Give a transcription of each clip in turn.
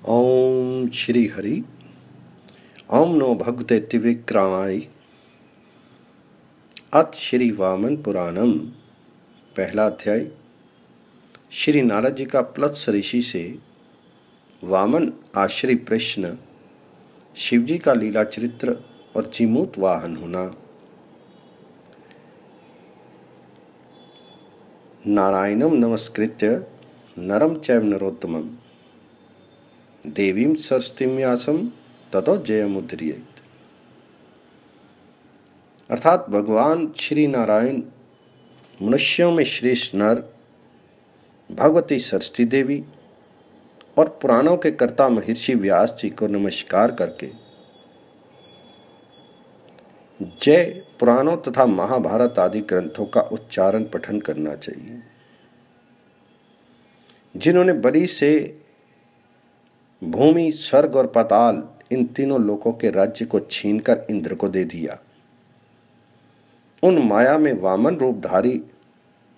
ओम श्री हरि। ओम no भगवते त्रिविक्रमाय। अथ श्री वामन पुराणम। पहला अध्याय। श्री नारद जी का प्लत्स ऋषि से वामन आश्रय प्रश्न, शिवजी का लीला चरित्र और जीमूत वाहन होना। नारायणं नमस्कृत्य नरं चैव नरोत्तमं देवीं सरस्वतीं व्यासं ततो जयमुदीरयेत्। अर्थात भगवान श्री नारायण मनुष्यों में श्रेष्ठ नर, भगवती सरस्वती देवी और पुराणों के कर्ता महर्षि व्यास जी को नमस्कार करके जय पुराणों तथा महाभारत आदि ग्रंथों का उच्चारण पठन करना चाहिए, जिन्होंने बलि से भूमि, स्वर्ग और पाताल इन तीनों लोकों के राज्य को छीनकर इंद्र को दे दिया। उन माया में वामन रूपधारी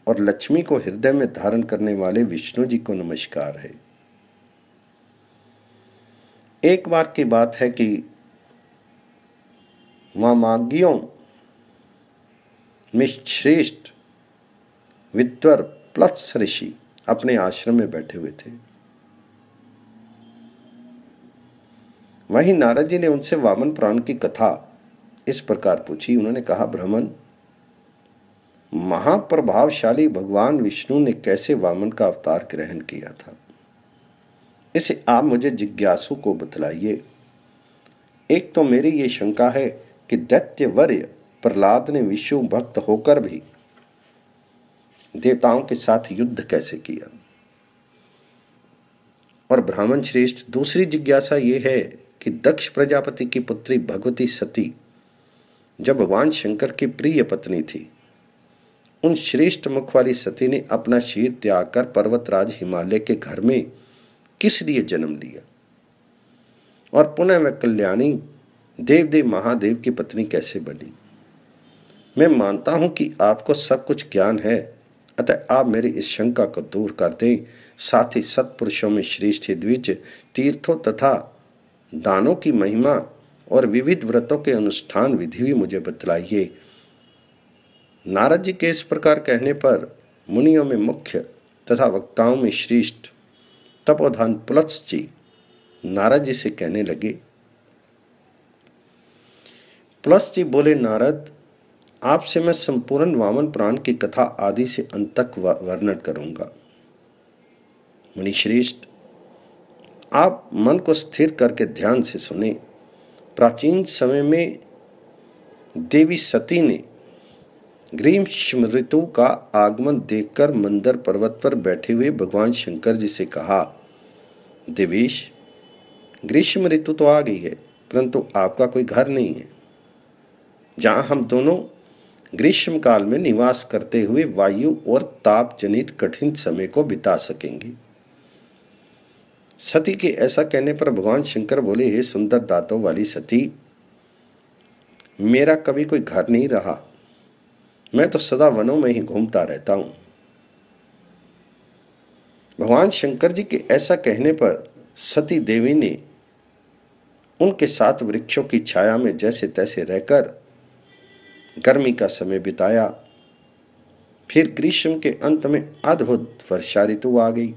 और लक्ष्मी को हृदय में धारण करने वाले विष्णु जी को नमस्कार है। एक बार की बात है कि वामाज्ञियों में श्रेष्ठ विद्वर प्लत्स ऋषि अपने आश्रम में बैठे हुए थे। वहीं नारद जी ने उनसे वामन पुराण की कथा इस प्रकार पूछी। उन्होंने कहा, ब्राह्मण, महाप्रभावशाली भगवान विष्णु ने कैसे वामन का अवतार ग्रहण किया था, इसे आप मुझे जिज्ञासु को बतलाइए। एक तो मेरी ये शंका है कि दैत्यवर्य प्रहलाद ने विष्णु भक्त होकर भी देवताओं के साथ युद्ध कैसे किया। और ब्राह्मण श्रेष्ठ, दूसरी जिज्ञासा ये है कि दक्ष प्रजापति की पुत्री भगवती सती जब भगवान शंकर की प्रिय पत्नी थी, उन श्रेष्ठ मुख वाली सती ने अपना शीर त्याग कर पर्वतराज हिमालय के घर में किस लिए जन्म लिया, और पुनः वह कल्याणी देवदेव महादेव की पत्नी कैसे बनी। मैं मानता हूं कि आपको सब कुछ ज्ञान है, अतः आप मेरी इस शंका को दूर कर दें। साथ ही सत्पुरुषों में श्रेष्ठ द्विज तीर्थों तथा दानों की महिमा और विविध व्रतों के अनुष्ठान विधि भी मुझे बतलाइए। नारद जी के इस प्रकार कहने पर मुनियों में मुख्य तथा वक्ताओं में श्रेष्ठ तपोधन प्लत्स जी नारद जी से कहने लगे। प्लत्स जी बोले, नारद, आपसे मैं संपूर्ण वामन पुराण की कथा आदि से अंत तक वर्णन करूंगा। मुनि श्रेष्ठ, आप मन को स्थिर करके ध्यान से सुने। प्राचीन समय में देवी सती ने ग्रीष्म ऋतु का आगमन देखकर मंदर पर्वत पर बैठे हुए भगवान शंकर जी से कहा, देवेश, ग्रीष्म ऋतु तो आ गई है, परंतु आपका कोई घर नहीं है जहां हम दोनों ग्रीष्म काल में निवास करते हुए वायु और ताप जनित कठिन समय को बिता सकेंगे। सती के ऐसा कहने पर भगवान शंकर बोले, हे सुंदर दांतों वाली सती, मेरा कभी कोई घर नहीं रहा, मैं तो सदा वनों में ही घूमता रहता हूं। भगवान शंकर जी के ऐसा कहने पर सती देवी ने उनके साथ वृक्षों की छाया में जैसे तैसे रहकर गर्मी का समय बिताया। फिर ग्रीष्म के अंत में अद्भुत वर्षा ऋतु आ गई,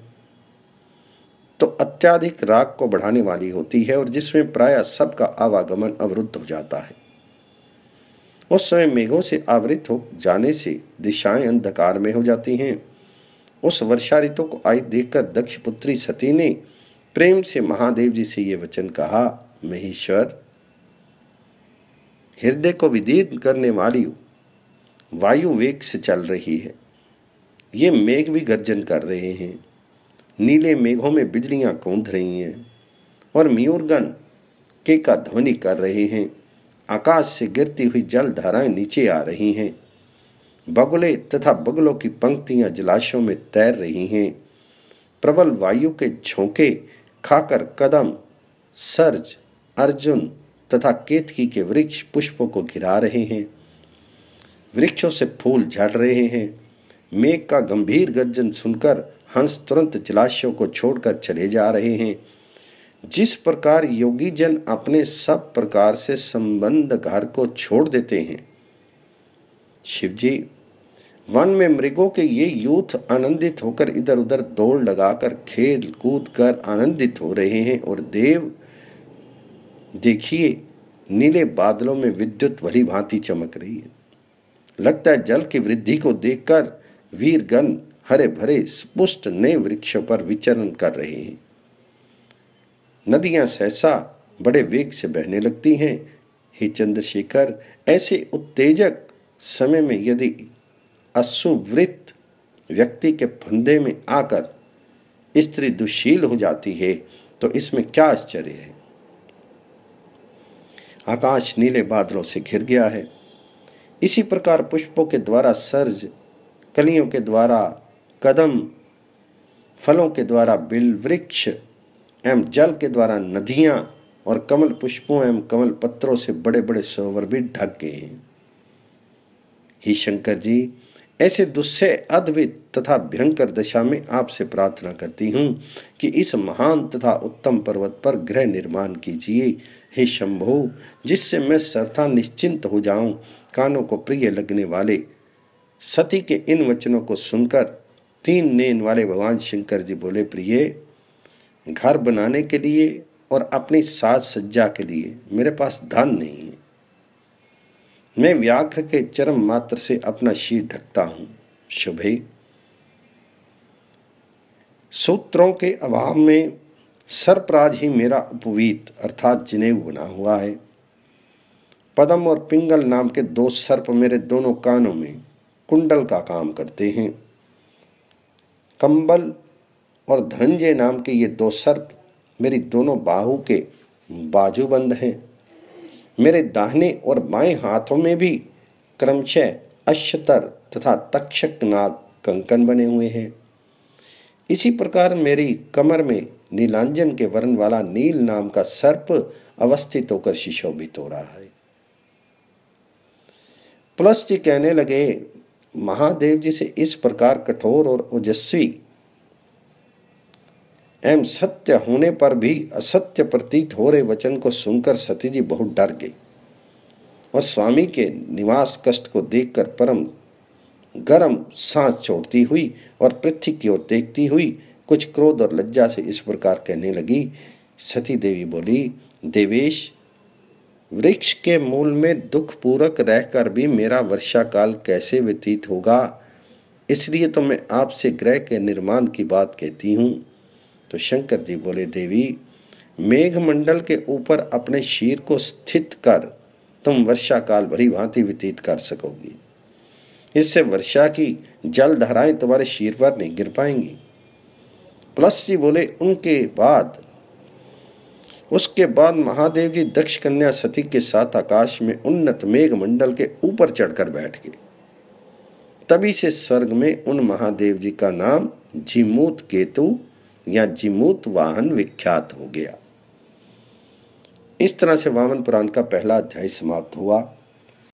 तो अत्याधिक राग को बढ़ाने वाली होती है और जिसमें प्रायः सबका आवागमन अवरुद्ध हो जाता है। उस समय मेघों से आवृत हो जाने से दिशाएं अंधकार में हो जाती हैं। उस वर्षा ऋतु को आई देखकर दक्ष पुत्री सती ने प्रेम से महादेव जी से ये वचन कहा, महेश्वर, हृदय को विदीर्ण करने वाली वायु वेग से चल रही है। ये मेघ भी गर्जन कर रहे हैं, नीले मेघों में बिजलियां कौंध रही हैं और मयूरगण केका ध्वनि कर रहे हैं। आकाश से गिरती हुई जल धाराएं नीचे आ रही हैं। बगुले तथा बगुलों की पंक्तियां जलाशयों में तैर रही हैं। प्रबल वायु के झोंके खाकर कदम, सर्ज, अर्जुन तथा केतकी के वृक्ष पुष्पों को घिरा रहे हैं। वृक्षों से फूल झड़ रहे हैं। मेघ का गंभीर गर्जन सुनकर हंस तुरंत जलाशयों को छोड़कर चले जा रहे हैं। जिस प्रकार योगी जन अपने सब प्रकार से संबंध घर को छोड़ देते हैं, शिव जी वन में मृगों के ये यूथ आनंदित होकर इधर उधर दौड़ लगाकर खेल कूद कर आनंदित हो रहे हैं, और देव देखिए नीले बादलों में विद्युत भली भांति चमक रही है। लगता है जल की वृद्धि को देखकर वीरगण हरे भरे पुष्ट नए वृक्षों पर विचरण कर रहे हैं। नदियां सहसा बड़े वेग से बहने लगती हैं। हे चंद्रशेखर, ऐसे उत्तेजक समय में यदि असुवृत्त व्यक्ति के फंदे में आकर स्त्री दुशील हो जाती है तो इसमें क्या आश्चर्य है। आकाश नीले बादलों से घिर गया है। इसी प्रकार पुष्पों के द्वारा सर्ज, कलियों के द्वारा कदम, फलों के द्वारा बिल वृक्ष एवं जल के द्वारा नदियां और कमल पुष्पों एवं कमल पत्रों से बड़े बड़े सरोवर भी ढक गए हैं। ही शंकर जी, ऐसे दुस्सह अद्भुत तथा भयंकर दशा में आपसे प्रार्थना करती हूँ कि इस महान तथा उत्तम पर्वत पर गृह निर्माण कीजिए। हे शंभो, जिससे मैं सर्वथा निश्चिंत हो जाऊं। कानों को प्रिय लगने वाले सती के इन वचनों को सुनकर तीन नैन वाले भगवान शंकर जी बोले, प्रिय, घर बनाने के लिए और अपनी साज सज्जा के लिए मेरे पास धन नहीं है। मैं व्याघ्र के चरम मात्र से अपना शीर ढकता हूं। शुभे, सूत्रों के अभाव में सर्पराज ही मेरा उपवीत अर्थात जनेऊ बना हुआ है। पद्म और पिंगल नाम के दो सर्प मेरे दोनों कानों में कुंडल का काम करते हैं। कंबल और धनंजय नाम के ये दो सर्प मेरी दोनों बाहु के बाजूबंद हैं। मेरे दाहिने और बाएं हाथों में भी क्रमशः अश्तर तथा तक्षक नाग कंकन बने हुए हैं। इसी प्रकार मेरी कमर में नीलांजन के वर्ण वाला नील नाम का सर्प अवस्थित होकर सुशोभित हो रहा है। प्लस जी कहने लगे, महादेव जी से इस प्रकार कठोर और ओजस्वी एवं सत्य होने पर भी असत्य प्रतीत हो रहे वचन को सुनकर सती जी बहुत डर गई और स्वामी के निवास कष्ट को देखकर परम गरम सांस छोड़ती हुई और पृथ्वी की ओर देखती हुई कुछ क्रोध और लज्जा से इस प्रकार कहने लगी। सती देवी बोली, देवेश, वृक्ष के मूल में दुख पूरक रहकर भी मेरा वर्षा काल कैसे व्यतीत होगा, इसलिए तो मैं आपसे गृह के निर्माण की बात कहती हूँ। तो शंकर जी बोले, देवी, मेघमंडल के ऊपर अपने शीर को स्थित कर तुम वर्षा काल भली भांति व्यतीत कर सकोगी। इससे वर्षा की जल धाराएं तुम्हारे शीर पर नहीं गिर पाएंगी। प्लस जी बोले, उसके बाद महादेव जी दक्ष कन्या सती के साथ आकाश में उन्नत मेघमंडल के ऊपर चढ़कर बैठ गए। तभी से स्वर्ग में उन महादेव जी का नाम जिमूत केतु या जिमूत वाहन विख्यात हो गया। इस तरह से वामन पुराण का पहला अध्याय समाप्त हुआ।